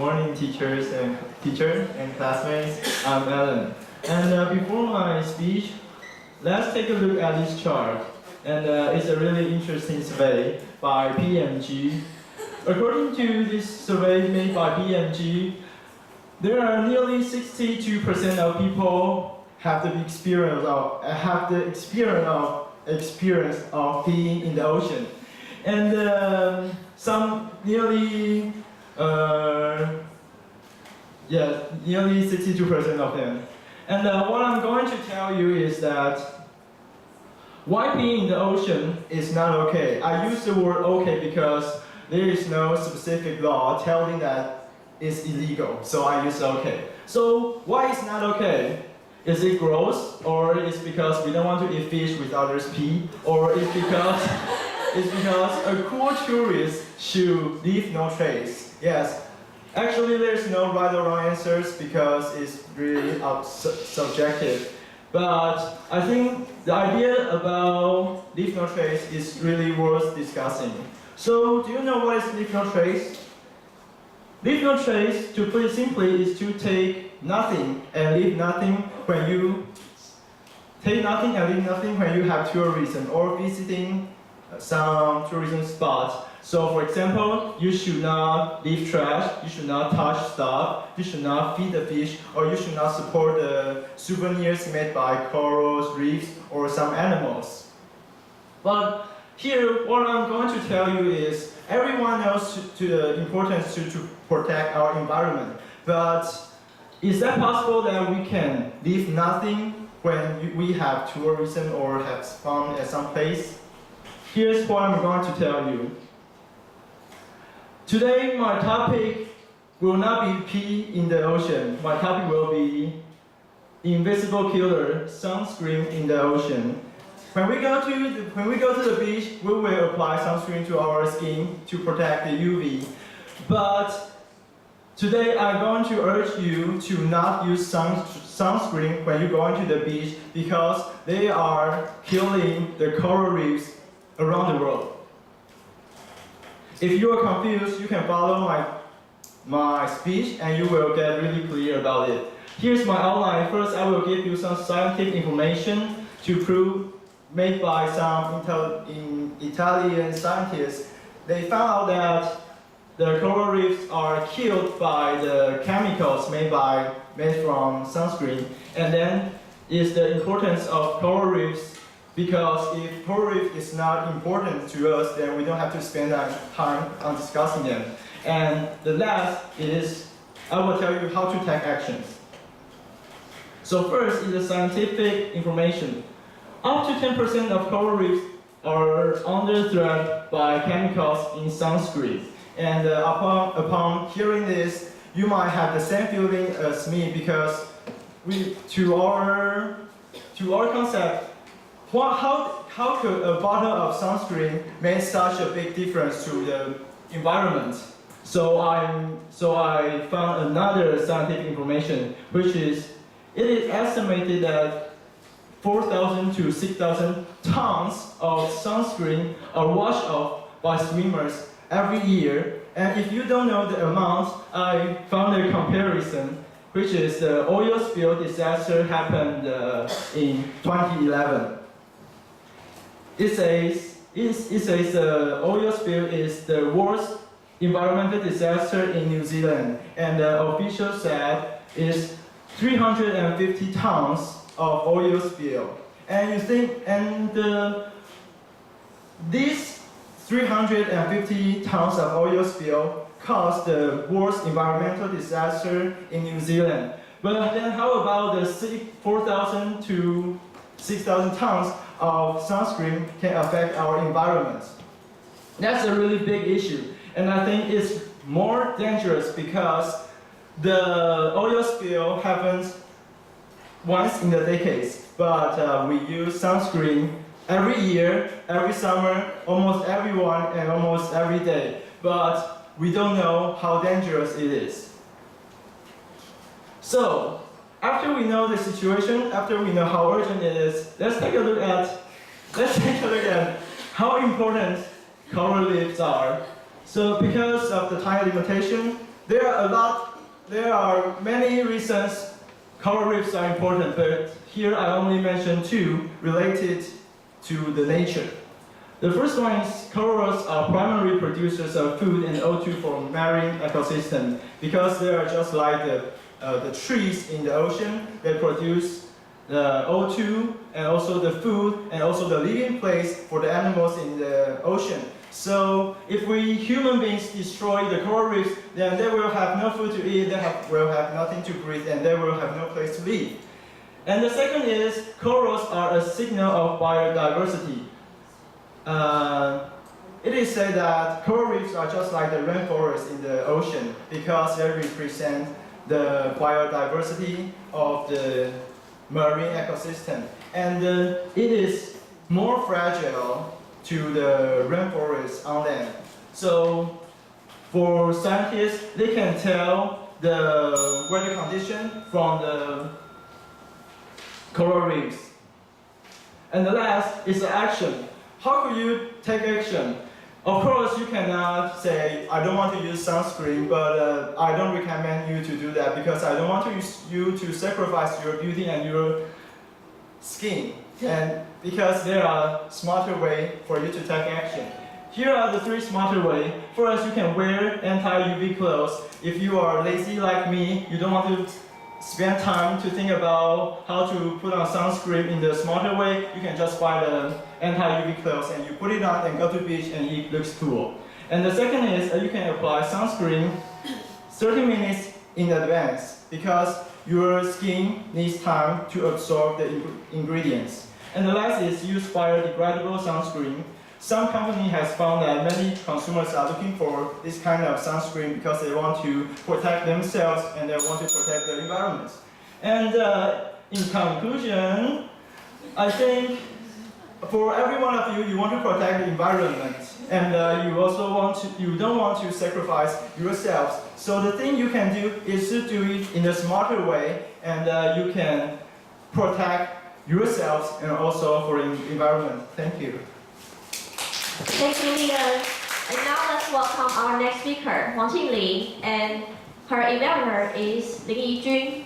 morning, teachers and classmates. I'm Alan. And before my speech, let's take a look at this chart. And it's a really interesting survey by PMG. According to this survey made by PMG, there are nearly 62% of people have the experience of being in the ocean, and nearly 62% of them. And what I'm going to tell you is that why being in the ocean is not okay. I use the word okay because there is no specific law telling that it's illegal, so I use okay. So why it's not okay? Is it gross, or is it because we don't want to eat fish with others' pee, or is because a cool tourist should leave no trace? Yes, actually there's no right or wrong answers because it's really subjective. But I think the idea about leave no trace is really worth discussing. So do you know what is leave no trace? Leave no trace, to put it simply, is to take nothing and leave nothing when you have tourism or visiting some tourism spots. So for example, you should not leave trash, you should not touch stuff, you should not feed the fish, or you should not support the souvenirs made by corals, reefs, or some animals. But here, what I'm going to tell you is, everyone knows the importance to protect our environment. But is that possible that we can leave nothing when we have tourism or have fun at some place? Here's what I'm going to tell you. Today, my topic will not be pee in the ocean. My topic will be invisible killer, sunscreen in the ocean. When we go to the beach, we will apply sunscreen to our skin to protect the UV. But today, I'm going to urge you to not use sunscreen when you go into the beach because they are killing the coral reefs around the world. If you are confused, you can follow my speech and you will get really clear about it. Here's my outline. First, I will give you some scientific information to prove, made by some Italian scientists. They found out that the coral reefs are killed by the chemicals made from sunscreen. And then is the importance of coral reefs, because if coral reef is not important to us, then we don't have to spend our time on discussing them. And the last is, I will tell you how to take actions. So first is the scientific information. Up to 10% of coral reefs are under threat by chemicals in sunscreen. And upon hearing this, you might have the same feeling as me because to our concept, how could a bottle of sunscreen make such a big difference to the environment? So I found another scientific information, which is it is estimated that 4,000 to 6,000 tons of sunscreen are washed off by swimmers every year. And if you don't know the amount, I found a comparison, which is the oil spill disaster happened in 2011. It says the oil spill is the worst environmental disaster in New Zealand, and the official said is 350 tons of oil spill. And you think, these 350 tons of oil spill caused the worst environmental disaster in New Zealand. But then how about the 4,000 to 6,000 tons of sunscreen can affect our environment? That's a really big issue. And I think it's more dangerous because the oil spill happens once in the decades, but we use sunscreen every year, every summer, almost everyone, and almost every day. But we don't know how dangerous it is. So, after we know the situation, after we know how urgent it is, let's take a look at how important coral reefs are. So because of the time limitation, There are many reasons coral reefs are important, but here I only mention two related to the nature. The first one is coral reefs are primary producers of food and O2 for marine ecosystem because they are just like the trees in the ocean. They produce the O2 and also the food and also the living place for the animals in the ocean. So if we human beings destroy the coral reefs, then they will have no food to eat, will have nothing to breathe, and they will have no place to live. And the second is corals are a signal of biodiversity. It is said that coral reefs are just like the rainforest in the ocean because they represent the biodiversity of the marine ecosystem. And it is more fragile to the rainforest on land. So for scientists, they can tell the weather condition from the coral reefs. And the last is the action. How could you take action? Of course, you cannot say, I don't want to use sunscreen, but I don't recommend you to do that because I don't want you to sacrifice your beauty and your skin. And because there are smarter ways for you to take action. Here are the three smarter ways. First, you can wear anti-UV clothes. If you are lazy like me, you don't want to spend time to think about how to put on sunscreen in the smarter way, you can just buy the anti-UV clothes and you put it on and go to the beach and it looks cool. And the second is you can apply sunscreen 30 minutes in advance because your skin needs time to absorb the ingredients. And the last is use biodegradable sunscreen. Some company has found that many consumers are looking for this kind of sunscreen because they want to protect themselves and they want to protect the environment. And in conclusion, I think for every one of you, you want to protect the environment, and you don't want to sacrifice yourselves. So the thing you can do is to do it in a smarter way, and you can protect yourselves and also for the environment. Thank you. Thank you, leaders. And now let's welcome our next speaker, Wang Qingli, and her evaluator is Lin Yijun.